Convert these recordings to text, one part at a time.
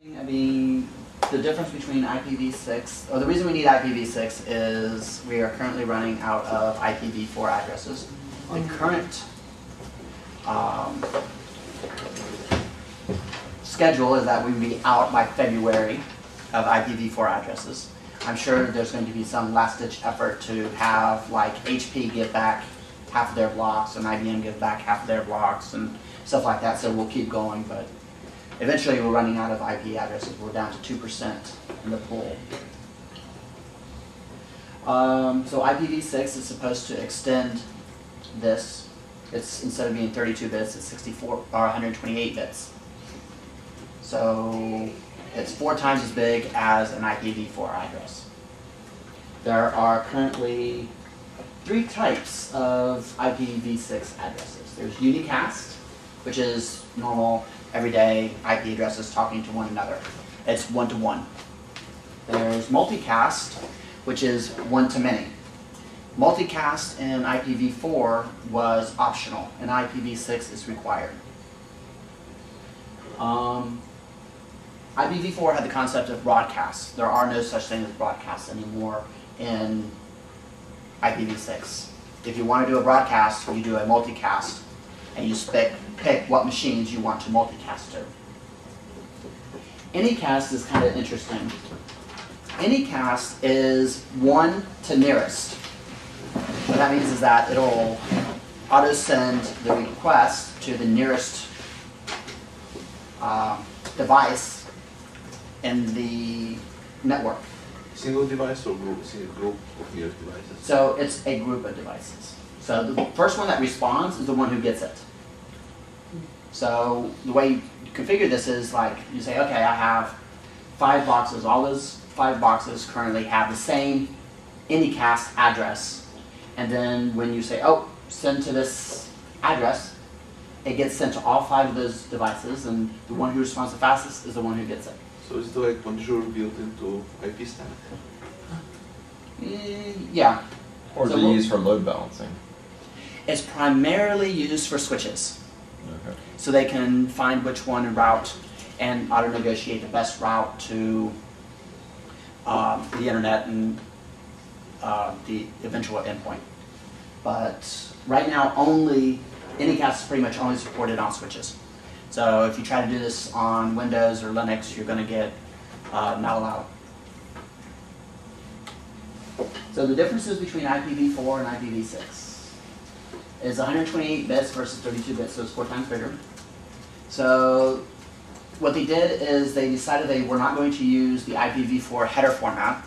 I mean, the difference between IPv6, or the reason we need IPv6 is we are currently running out of IPv4 addresses. The current schedule is that we will be out by February of IPv4 addresses. I'm sure there's going to be some last-ditch effort to have like HP give back half of their blocks and IBM give back half of their blocks and stuff like that, so we'll keep going, but eventually we're running out of IP addresses. We're down to 2% in the pool. So IPv6 is supposed to extend this. It's, instead of being 32 bits, it's 64 or 128 bits. So it's 4 times as big as an IPv4 address. There are currently 3 types of IPv6 addresses. There's unicast, which is normal, everyday IP addresses talking to one another. It's one-to-one. There's multicast, which is one-to-many. Multicast in IPv4 was optional, and IPv6 is required. IPv4 had the concept of broadcasts. There are no such thing as broadcasts anymore in IPv6. If you want to do a broadcast, you do a multicast, and you pick what machines you want to multicast to. Anycast is kind of interesting. Anycast is one to nearest. What that means is that it'll auto-send the request to the nearest device in the network. Single device or group? Single group of nearest devices? So it's a group of devices. So the first one that responds is the one who gets it. So the way you configure this is like you say, okay, I have 5 boxes. All those 5 boxes currently have the same anycast address. And then when you say, oh, send to this address, it gets sent to all 5 of those devices, and the one who responds the fastest is the one who gets it. So is it like bonjour built into IP stack? Yeah. Or is it used for load balancing? It's primarily used for switches. Okay. So they can find which one to route and auto-negotiate the best route to the internet and the eventual endpoint. But right now, Anycast is pretty much only supported on switches. So if you try to do this on Windows or Linux, you're going to get not allowed. So the differences between IPv4 and IPv6 is 128 bits versus 32 bits, so it's 4 times bigger. So what they did is they decided they were not going to use the IPv4 header format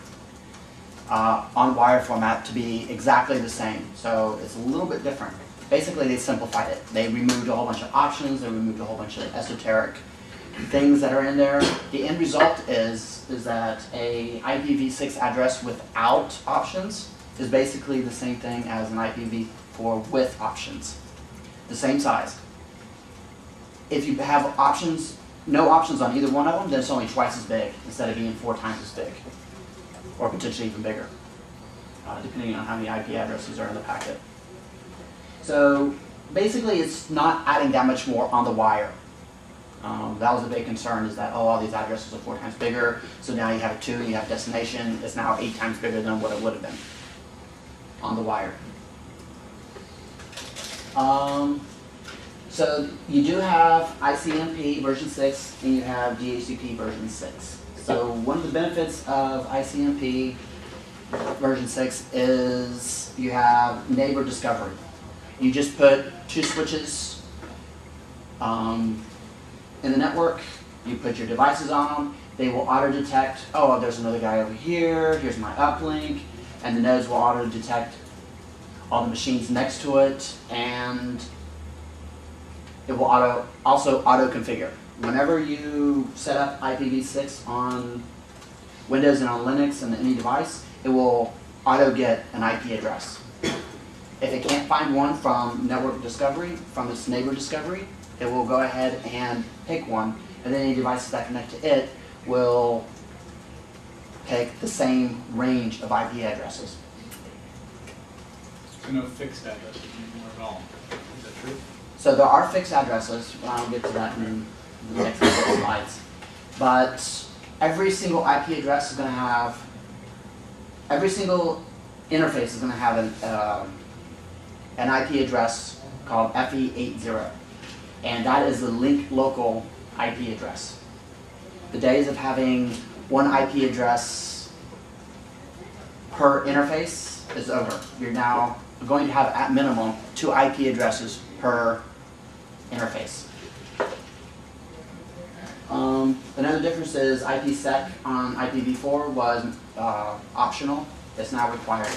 on wire format to be exactly the same. So it's a little bit different. Basically, they simplified it. They removed a whole bunch of options. They removed a whole bunch of esoteric things that are in there. The end result is that a IPv6 address without options is basically the same thing as an IPv4 with options, the same size. If you have options, no options on either one of them, then it's only twice as big instead of being 4 times as big, or potentially even bigger, depending on how many IP addresses are in the packet. So basically, it's not adding that much more on the wire. That was a big concern, is that, oh, all these addresses are 4 times bigger, so now you have a 2 and you have destination. It's now 8 times bigger than what it would have been on the wire. So you do have ICMP version 6 and you have DHCP version 6. So one of the benefits of ICMP version 6 is you have neighbor discovery. You just put 2 switches in the network, you put your devices on them, they will auto-detect, oh, there's another guy over here, here's my uplink, and the nodes will auto-detect all the machines next to it, and it will also auto-configure. Whenever you set up IPv6 on Windows and on Linux and any device, it will auto-get an IP address. If it can't find one from network discovery, from its neighbor discovery, it will go ahead and pick one, and then any devices that connect to it will pick the same range of IP addresses. So no fixed addresses anymore at all. Is that true? So there are fixed addresses, but I'll get to that in the next couple of slides. but every single IP address is going to have, every single interface is going to have an IP address called FE80, and that is the link local IP address. The days of having one IP address per interface is over. You're now going to have at minimum 2 IP addresses per interface. Another difference is IPsec on IPv4 was optional. It's now required.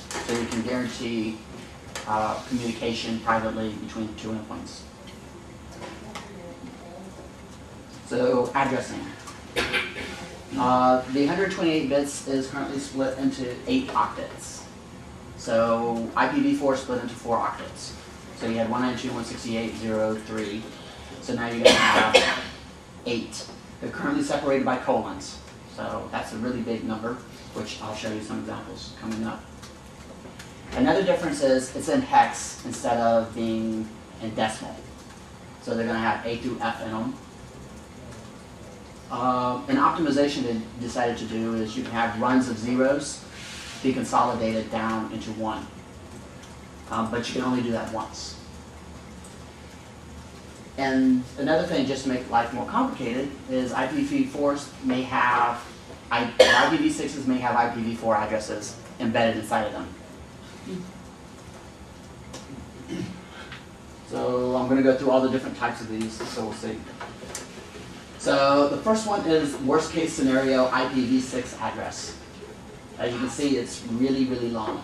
So you can guarantee communication privately between 2 endpoints. So addressing. The 128 bits is currently split into 8 octets. So IPv4 split into 4 octets. So you had 192.168.0.3. So now you're going to have 8. They're currently separated by colons. So that's a really big number, which I'll show you some examples coming up. Another difference is it's in hex instead of being in decimal. So they're going to have A through F in them. An optimization they decided to do is you can have runs of zeros be consolidated down into 1. But you can only do that once. And another thing, just to make life more complicated, is IPv4s may have, IPv6s may have IPv4 addresses embedded inside of them. So I'm going to go through all the different types of these, so we'll see. So the first one is worst case scenario IPv6 address. As you can see, it's really, really long.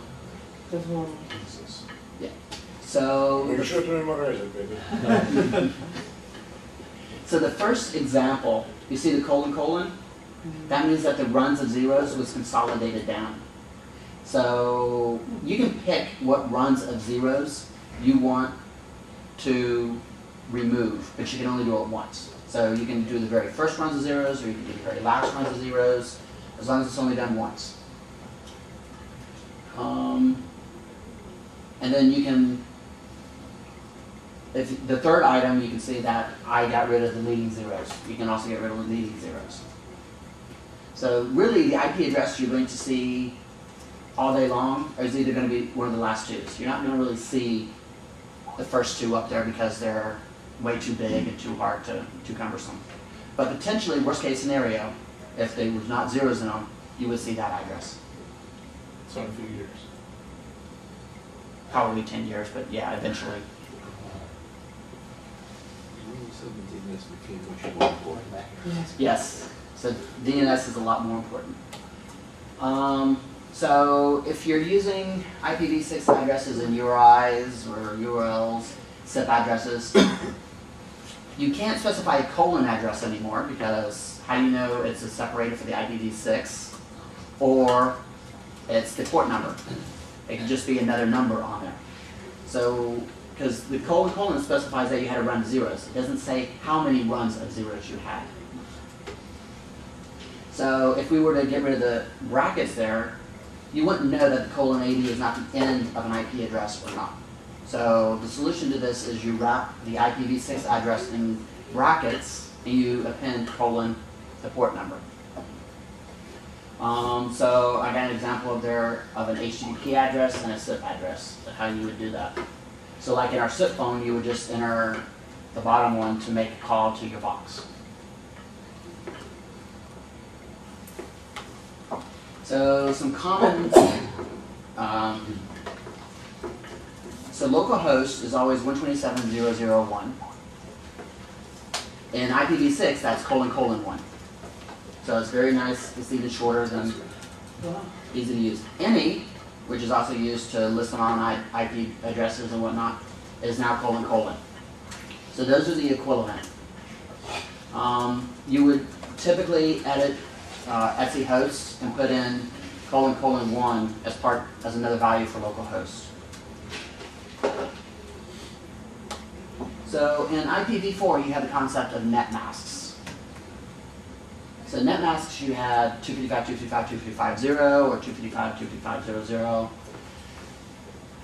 Yeah. So so the first example, you see the colon? That means that the runs of zeros was consolidated down. So you can pick what runs of zeros you want to remove, but you can only do it once. So you can do the very first runs of zeros, or you can do the very last runs of zeros, as long as it's only done once. And then you can, if the third item, you can see that I got rid of the leading zeros. You can also get rid of the leading zeros. So really, the IP address you're going to see all day long is either going to be one of the last 2s. You're not going to really see the first 2 up there because they're way too big and too hard to, too cumbersome. But potentially, worst case scenario, if there was not zeros in them, you would see that address. So in a few years. Probably 10 years, but yeah, eventually. Yes, so DNS is a lot more important. So if you're using IPv6 addresses in URIs or URLs, SIP addresses, you can't specify a colon address anymore because how do you know it's separated for the IPv6 or it's the port number? It could just be another number on there. So, because the colon specifies that you had to run zeros. It doesn't say how many runs of zeros you had. So if we were to get rid of the brackets there, you wouldn't know that the colon 80 is not the end of an IP address or not. So the solution to this is you wrap the IPv6 address in brackets and you append colon the port number. So I got an example of an HTTP address and a SIP address, how you would do that. So like in our SIP phone, you would just enter the bottom one to make a call to your Vox. So some common, so localhost is always 127.0.0.1. In IPv6, that's ::1. So it's very nice. It's even shorter than easy to use. Any, which is also used to list them on IP addresses and whatnot, is now ::. So those are the equivalent. You would typically edit Etsy hosts and put in ::1 as another value for localhost. So in IPv4, you have the concept of net masks. So net masks, you had 255.255.255.0 or 255.255.0.0.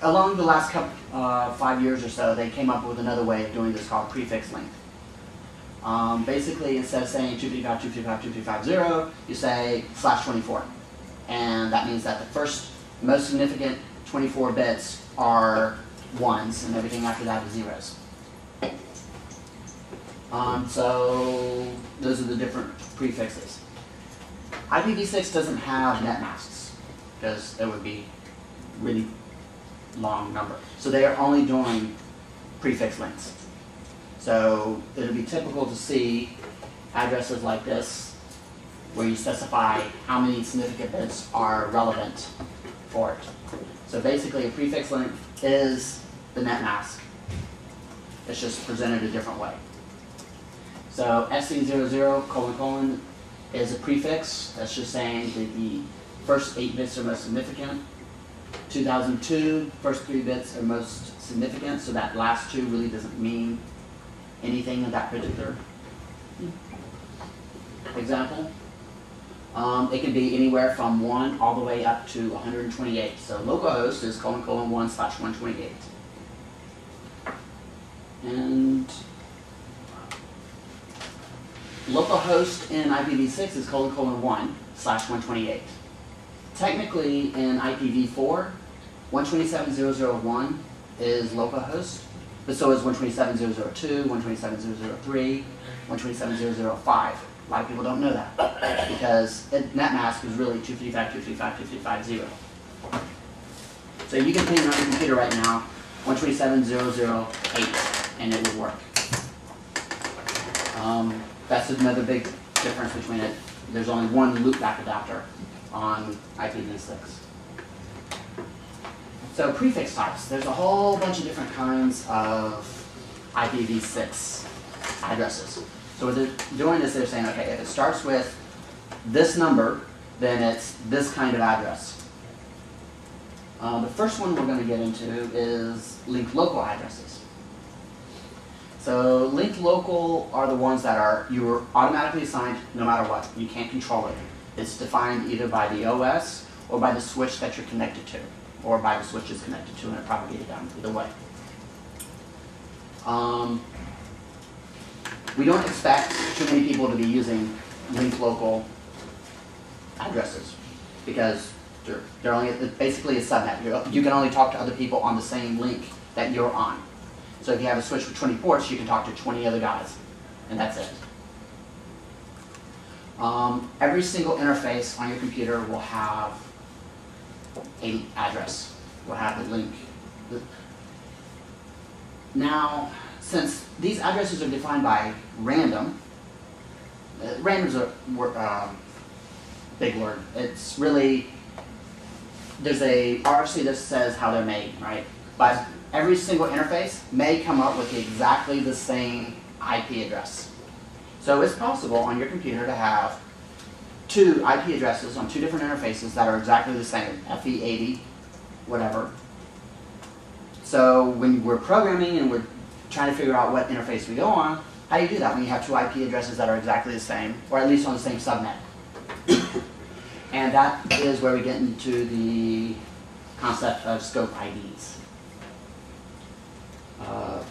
Along the last 5 years or so, they came up with another way of doing this called prefix length. Basically, instead of saying 255.255.255.0, you say /24. And that means that the first most significant 24 bits are ones, and everything after that is zeros. So those are the different prefixes. IPv6 doesn't have net masks, because it would be really long number. So they are only doing prefix lengths. So it'll be typical to see addresses like this, where you specify how many significant bits are relevant for it. So basically a prefix length is the net mask. It's just presented a different way. So SC00::, is a prefix. That's just saying that the first 8 bits are most significant. 2002, first 3 bits are most significant, so that last 2 really doesn't mean anything in that particular example. It can be anywhere from 1 all the way up to 128. So localhost is : 1/128. And localhost in IPv6 is : 1/128. Technically in IPv4, 127.0.0.1 is localhost, but so is 127.0.0.2, 127.0.0.3, 127.0.0.5. A lot of people don't know that because net mask is really 255.255.255.0. So you can ping on your computer right now 127.0.0.8 and it will work. That's another big difference between it. There's only one loopback adapter on IPv6. So prefix types. There's a whole bunch of different kinds of IPv6 addresses. So what they're doing is they're saying, okay, if it starts with this number, then it's this kind of address. The first one we're going to get into is linked local addresses. So linked local are the ones that you're automatically assigned no matter what. You can't control it. It's defined either by the OS or by the switch that you're connected to, or by the switch it's connected to, and it propagated down either way. We don't expect too many people to be using linked local addresses because they're only basically a subnet. You can only talk to other people on the same link that you're on. So if you have a switch with 20 ports, you can talk to 20 other guys, and that's it. Every single interface on your computer will have an address, will have the link. Now, since these addresses are defined by random, random's a big word. It's really, there's a RFC that says how they're made, right? But every single interface may come up with exactly the same IP address. So it's possible on your computer to have 2 IP addresses on 2 different interfaces that are exactly the same, FE80, whatever. So when we're programming and we're trying to figure out what interface we go on, how do you do that when you have 2 IP addresses that are exactly the same, or at least on the same subnet? And that is where we get into the concept of scope IDs.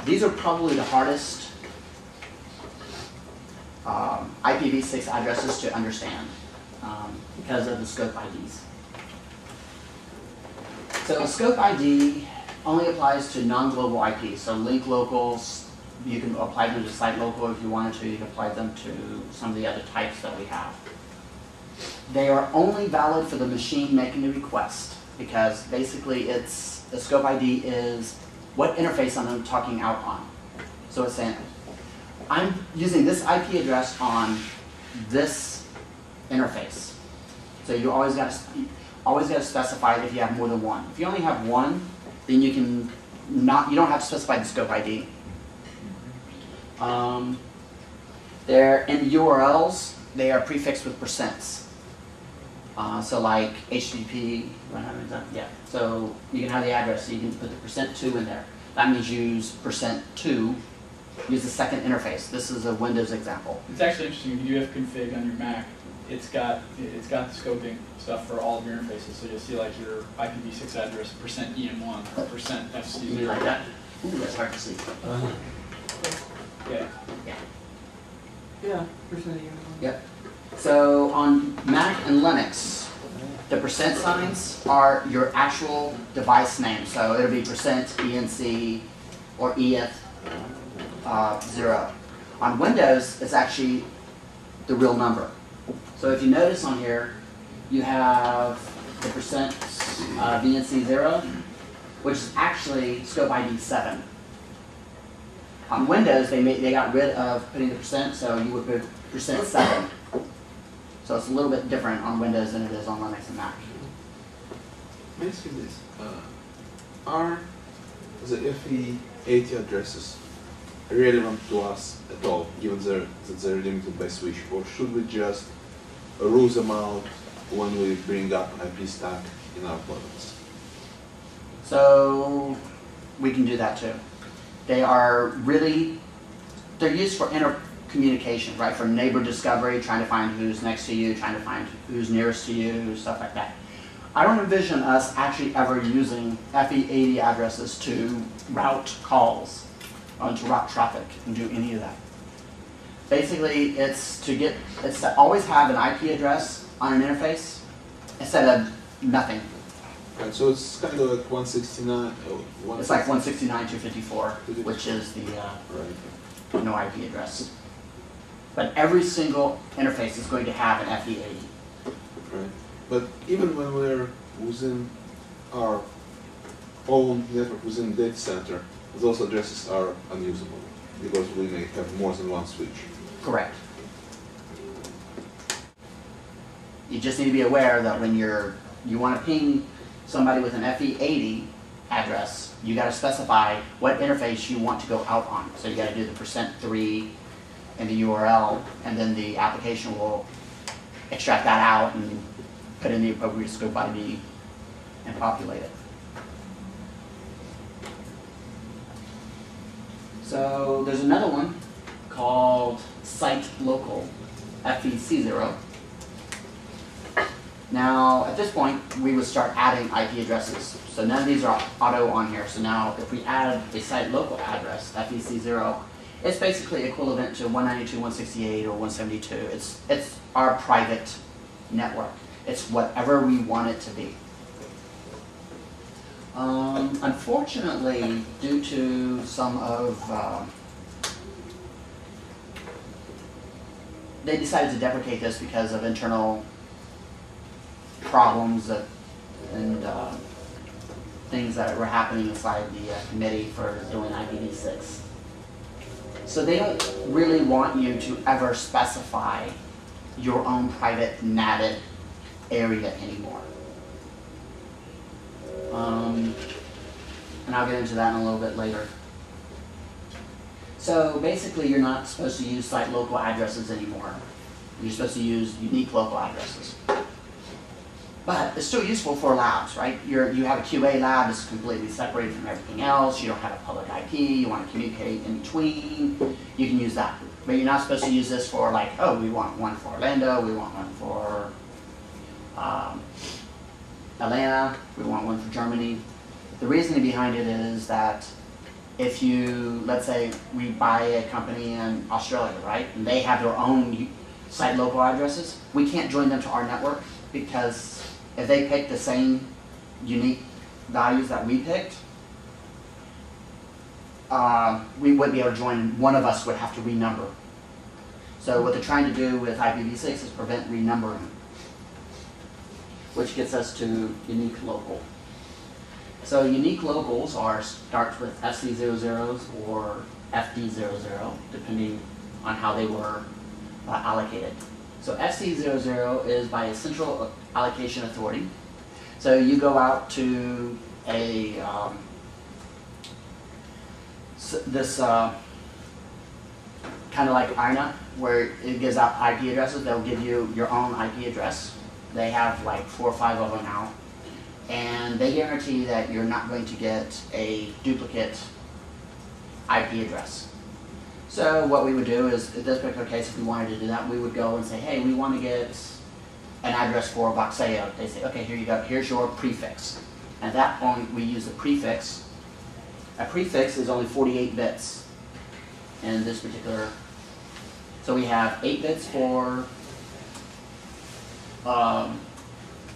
These are probably the hardest IPv6 addresses to understand because of the scope IDs. So a scope ID only applies to non-global IPs. So link locals, you can apply them to site local if you wanted to. You can apply them to some of the other types that we have. They are only valid for the machine making the request because basically the scope ID is what interface I'm talking out on. So it's saying, I'm using this IP address on this interface. So you always got to specify it if you have more than one. If you only have one, then you don't have to specify the scope ID. They're in URLs, they are prefixed with percents. So like HTTP, yeah. So you can have the address, so you can put the %2 in there. That means use %2, use the second interface. This is a Windows example. It's actually interesting. If you have config on your Mac, it's got the scoping stuff for all of your interfaces. So you'll see like your IPv6 address %EM1 or %FC0. You like that? Ooh, that's hard to see. Yeah. Yeah. Yeah, percent of unit. Yep. So on Mac and Linux, the percent signs are your actual device name. So it'll be %ENC or EF0. On Windows, it's actually the real number. So if you notice on here, you have the %VNC0, which is actually scope ID 7. On Windows, they got rid of putting the percent, so you would put %7. So it's a little bit different on Windows than it is on Linux and Mac. Let me ask you this. Are the FE80 addresses relevant to us at all, given that they're limited by switch, or should we just rule them out when we bring up IP stack in our products? So we can do that too. They are really, they're used for intercommunication, right? For neighbor discovery, trying to find who's next to you, trying to find who's nearest to you, stuff like that. I don't envision us actually ever using FE80 addresses to route calls, to route traffic and do any of that. Basically, it's to always have an IP address on an interface instead of nothing. Right, so it's kind of like 169. It's like 169.254, which is the Right. no IP address. But every single interface is going to have an FE80. Right. But even when we're within our own network, within the data center, those addresses are unusable because we may have more than one switch. Correct. You just need to be aware that when you want to ping somebody with an FE80 address, you got to specify what interface you want to go out on. So you got to do the %3 in the URL, and then the application will extract that out and put in the appropriate scope ID and populate it. So there's another one called site local, FEC0. Now, at this point, we would start adding IP addresses. So none of these are auto on here. So now, if we add a site local address, FEC0, it's basically equivalent to 192.168 or 172. It's our private network. It's whatever we want it to be. Unfortunately, due to some of they decided to deprecate this because of internal problems and things that were happening inside the committee for doing IPv6. So they don't really want you to ever specify your own private NATed area anymore. And I'll get into that in a little bit later. So basically, you're not supposed to use site local addresses anymore. You're supposed to use unique local addresses. But it's still useful for labs, right? You have a QA lab that's completely separated from everything else. You don't have a public IP. You want to communicate in between. You can use that. But you're not supposed to use this for like, oh, we want one for Orlando. We want one for Atlanta. We want one for Germany. The reasoning behind it is that if you, let's say we buy a company in Australia, right? And they have their own site local addresses. We can't join them to our network because if they pick the same unique values that we picked, we wouldn't be able to join. One of us would have to renumber. So what they're trying to do with IPv6 is prevent renumbering, which gets us to unique local. So unique locals starts with FC00s or FD00, depending on how they were allocated. So FC00 is by a central allocation authority. So you go out to a kind of like INA, where it gives out IP addresses. They'll give you your own IP address. They have like 4 or 5 of them now. And they guarantee that you're not going to get a duplicate IP address. So what we would do is, in this particular case, if we wanted to do that, we would go and say, hey, we want to get an address for Voxeo. They say, okay, here you go, here's your prefix. At that point, we use a prefix. A prefix is only 48 bits in this particular. So we have 8 bits for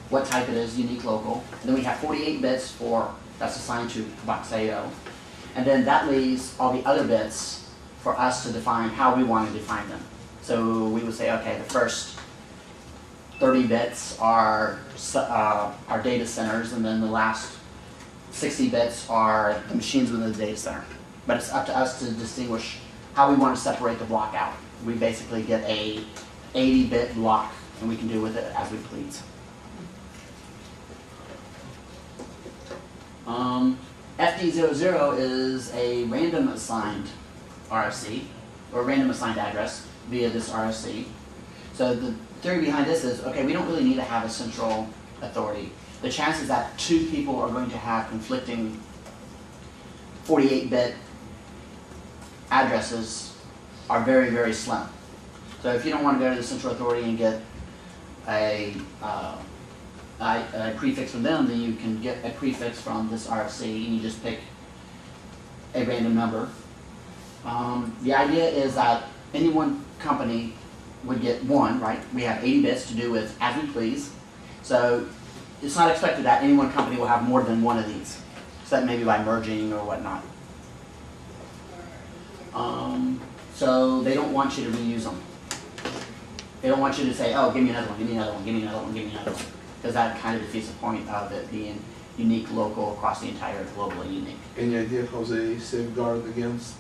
what type it is, unique local. And then we have 48 bits for, that's assigned to Voxeo. And then that leaves all the other bits for us to define how we want to define them. So we would say, okay, the first 30 bits are our data centers, and then the last 60 bits are the machines within the data center. But it's up to us to distinguish how we want to separate the block out. We basically get a 80-bit block, and we can do with it as we please. FD00 is a random assigned RFC, or random assigned address via this RFC. So the theory behind this is, okay, we don't really need to have a central authority. The chances that 2 people are going to have conflicting 48-bit addresses are very, very slim. So if you don't want to go to the central authority and get a prefix from them, then you can get a prefix from this RFC, and you just pick a random number. The idea is that any one company would get 1, right? We have 80 bits to do with as we please. So it's not expected that any one company will have more than 1 of these, except maybe by merging or whatnot. So they don't want you to reuse them. They don't want you to say, oh, give me another one, give me another one, give me another one, give me another one. Because that kind of defeats the point of it being unique, local, across the entire globally unique. Any idea how they safeguard against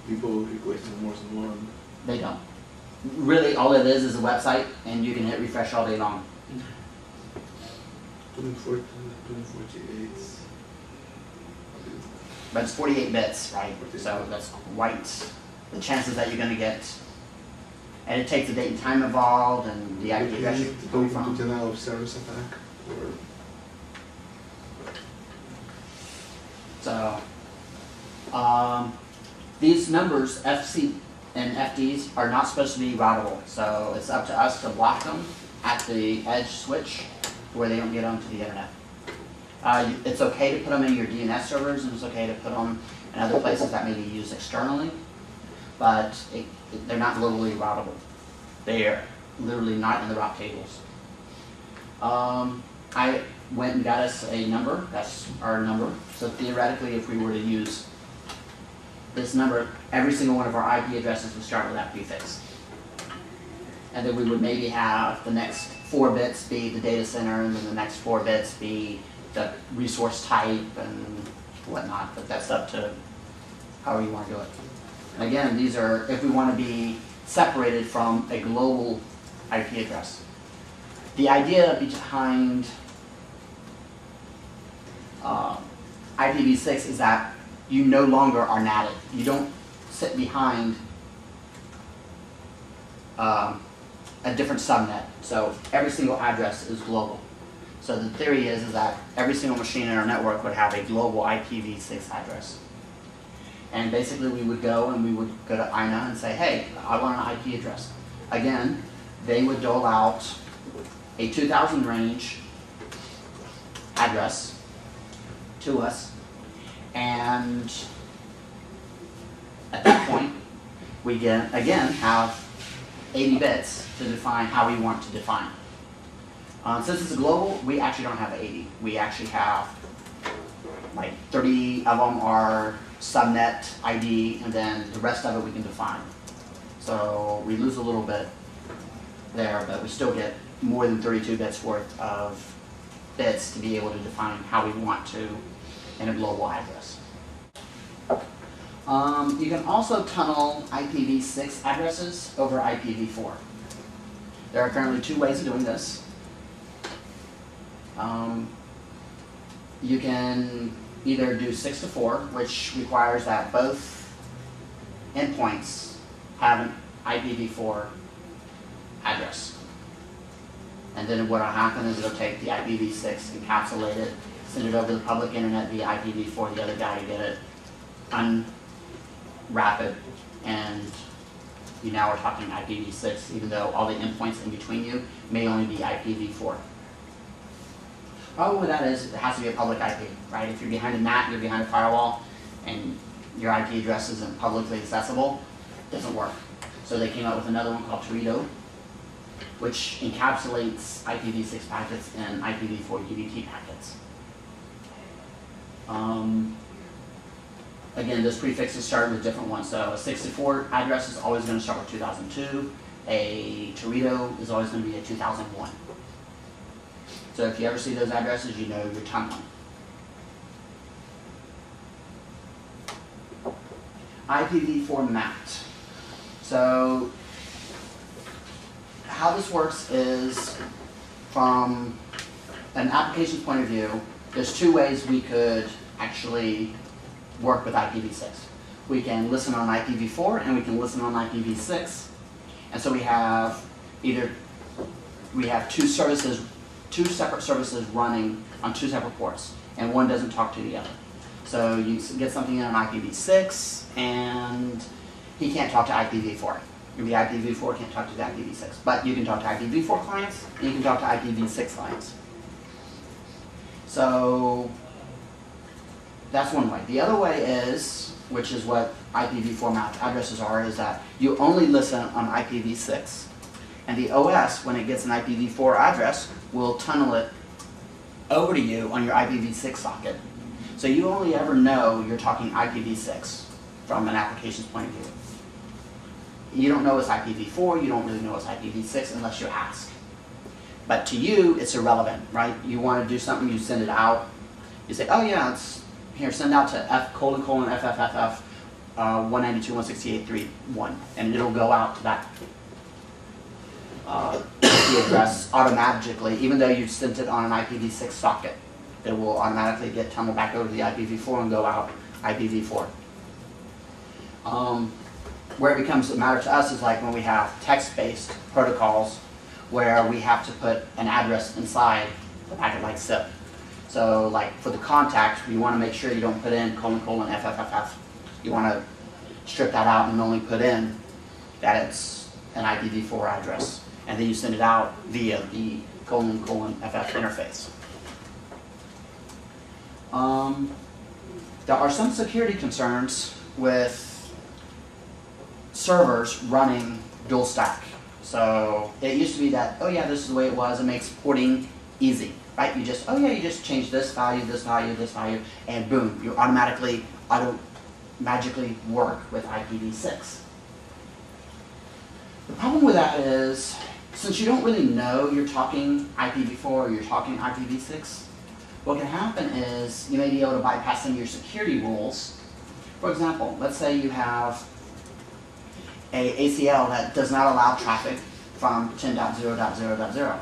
people requesting more than one? They don't. Really, all it is a website, and you can hit refresh all day long. 248. But it's 48 bits, right? So that's quite the chances that you're going to get. And it takes the date and time involved, and the IP address you're going from. Denial of service attack? Or So, these numbers, FC and FDs, are not supposed to be routable. So it's up to us to block them at the edge switch where they don't get onto the internet. It's okay to put them in your DNS servers, and it's okay to put them in other places that may be used externally, but they're not globally routable. They are literally not in the route tables. I went and got us a number. That's our number. So theoretically, if we were to use this number, every single one of our IP addresses would start with that prefix. And then we would maybe have the next 4 bits be the data center, and then the next 4 bits be the resource type and whatnot. But that's up to however you want to do it. And again, these are if we want to be separated from a global IP address. The idea behind IPv6 is that you no longer are natted. You don't sit behind a different subnet. So every single address is global. So the theory is that every single machine in our network would have a global IPv6 address. And basically we would go to INA and say, hey, I want an IP address. Again, they would dole out a 2000 range address to us. And at that point, we again have 80 bits to define how we want to define. Since it's a global, we actually don't have 80. We actually have like 30 of them are subnet ID, and then the rest of it we can define. So we lose a little bit there, but we still get more than 32 bits worth of bits to be able to define how we want to in a global address. You can also tunnel IPv6 addresses over IPv4. There are currently 2 ways of doing this. You can either do 6 to 4, which requires that both endpoints have an IPv4 address. And then what will happen is it'll take the IPv6, encapsulate it, send it over the public internet via IPv4, the other guy to get it, unwrap it, and you now are talking IPv6, even though all the endpoints in between you may only be IPv4. Problem with that is it has to be a public IP, right? If you're behind a NAT, you're behind a firewall, and your IP address isn't publicly accessible, it doesn't work. So they came out with another one called Torito, which encapsulates IPv6 packets and IPv4 UDP packets. Again, those prefixes start with different ones. So a 64 address is always going to start with 2002. A Torito is always going to be a 2001. So if you ever see those addresses, you know your timeline. IPv4 mapped. So how this works is, from an application's point of view, there's two ways we could actually work with IPv6. We can listen on IPv4 and we can listen on IPv6. And so we have two services, two separate services running on two separate ports, and one doesn't talk to the other. So you get something in on IPv6 and he can't talk to IPv4. The IPv4 can't talk to the IPv6, but you can talk to IPv4 clients and you can talk to IPv6 clients. So that's one way. The other way is, which is what IPv4 mapped addresses are, is that you only listen on IPv6, and the OS, when it gets an IPv4 address, will tunnel it over to you on your IPv6 socket. So you only ever know you're talking IPv6 from an application's point of view. You don't know it's IPv4, you don't really know it's IPv6 unless you ask. But to you, it's irrelevant, right? You want to do something, you send it out. You say, oh yeah, it's here, send out to F:/FFFF 192.168.3.1, and it'll go out to that IP address automatically, even though you sent it on an IPv6 socket. It will automatically get tunneled back over to the IPv4 and go out IPv4. Where it becomes a matter to us is like when we have text-based protocols where we have to put an address inside the packet like SIP. So like for the contact, you want to make sure you don't put in ::FFFF. You want to strip that out and only put in that it's an IPv4 address. And then you send it out via the ::FF interface. There are some security concerns with servers running dual stack. So it used to be that, oh yeah, this is the way it was, it makes porting easy, right? You just, oh yeah, you just change this value, and boom, you automatically magically work with IPv6. The problem with that is, since you don't really know you're talking IPv4 or you're talking IPv6, what can happen is you may be able to bypass some of your security rules. For example, let's say you have a ACL that does not allow traffic from 10.0.0.0.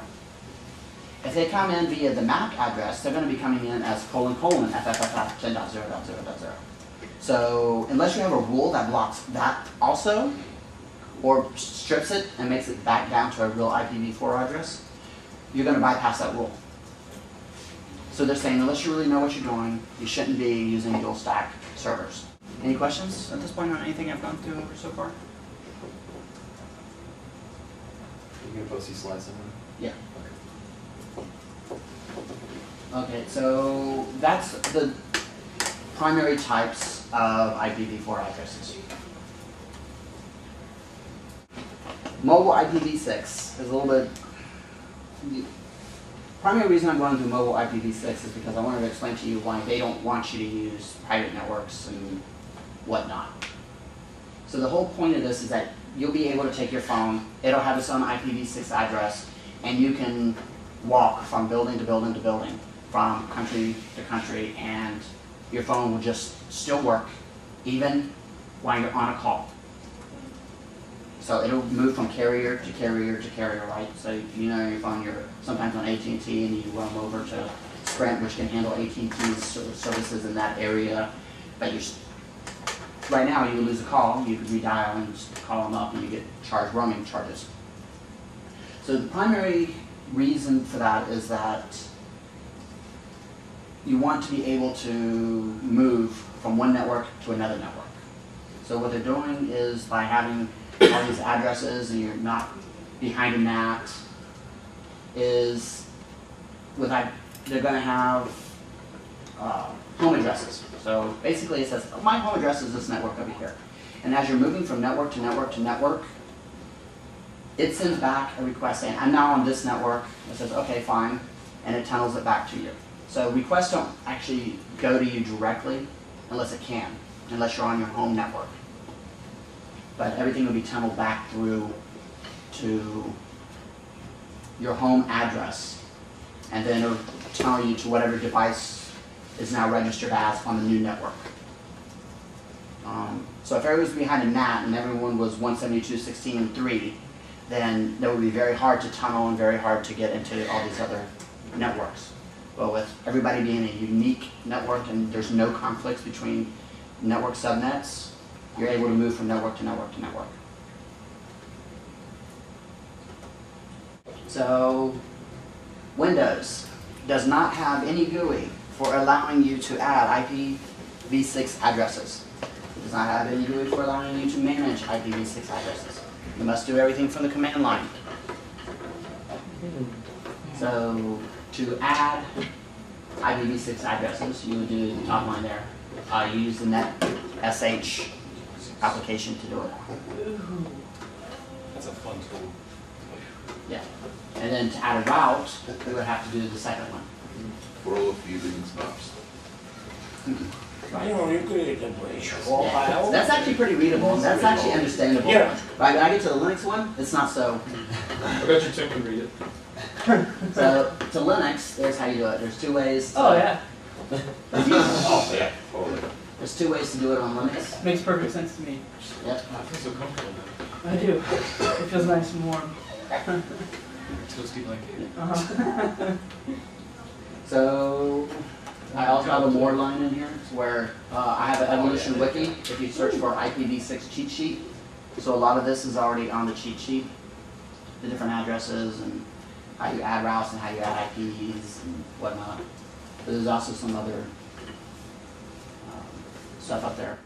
If they come in via the MAC address, they're going to be coming in as ::FFFF 10.0.0.0. So unless you have a rule that blocks that also, or strips it and makes it back down to a real IPv4 address, you're going to bypass that rule. So they're saying unless you really know what you're doing, you shouldn't be using dual stack servers. Any questions at this point on anything I've gone through so far? You gonna post these slides somewhere? Yeah. Okay, so that's the primary types of IPv4 addresses. Mobile IPv6 is a little bit. The primary reason I'm going to mobile IPv6 is because I wanted to explain to you why they don't want you to use private networks and whatnot. So the whole point of this is that you'll be able to take your phone, it'll have its own IPv6 address, and you can walk from building to building to building, from country to country, and your phone will just still work even while you're on a call. So it'll move from carrier to carrier to carrier, right? So you know your phone, you're sometimes on AT&T and you roam over to Sprint, which can handle AT&T's services in that area. But right now, you lose a call, you can redial and just call them up and you get charged roaming charges. So the primary reason for that is that you want to be able to move from one network to another network. So what they're doing is by having all these addresses and you're not behind a NAT, is they're going to have home addresses. So basically it says, oh, my home address is this network over here. And as you're moving from network to network to network, it sends back a request saying, I'm now on this network. It says, okay, fine, and it tunnels it back to you. So requests don't actually go to you directly unless it can, unless you're on your home network. But everything will be tunneled back through to your home address, and then it'll tunnel you to whatever device is now registered as on the new network. So if everyone was behind a NAT and everyone was 172.16.3, then that would be very hard to tunnel and very hard to get into all these other networks. But with everybody being a unique network and there's no conflicts between network subnets, you're able to move from network to network to network. So Windows does not have any GUI for allowing you to add IPv6 addresses. It does not have any GUI for allowing you to manage IPv6 addresses. You must do everything from the command line. So to add IPv6 addresses, you would do the top line there. You use the net sh application to do it. That's a fun tool. Yeah. And then to add a route, we would have to do the second one. For all of you Linux buffs. That's actually pretty readable. That's actually understandable. Yeah. Right, when I get to the Linux one, it's not so. I bet you Tim can read it. So to Linux, there's how you do it. There's two ways. Oh, yeah. Oh yeah, totally. There's two ways to do it on Linux. Makes perfect sense to me. Yep. I feel so comfortable now. I do. It feels nice and warm. Toasty blanket. Uh-huh. So I also have a more line in here where I have an evolution wiki. If you search for IPv6 cheat sheet, so a lot of this is already on the cheat sheet, the different addresses and how you add routes and how you add IPs and whatnot. But there's also some other stuff up there.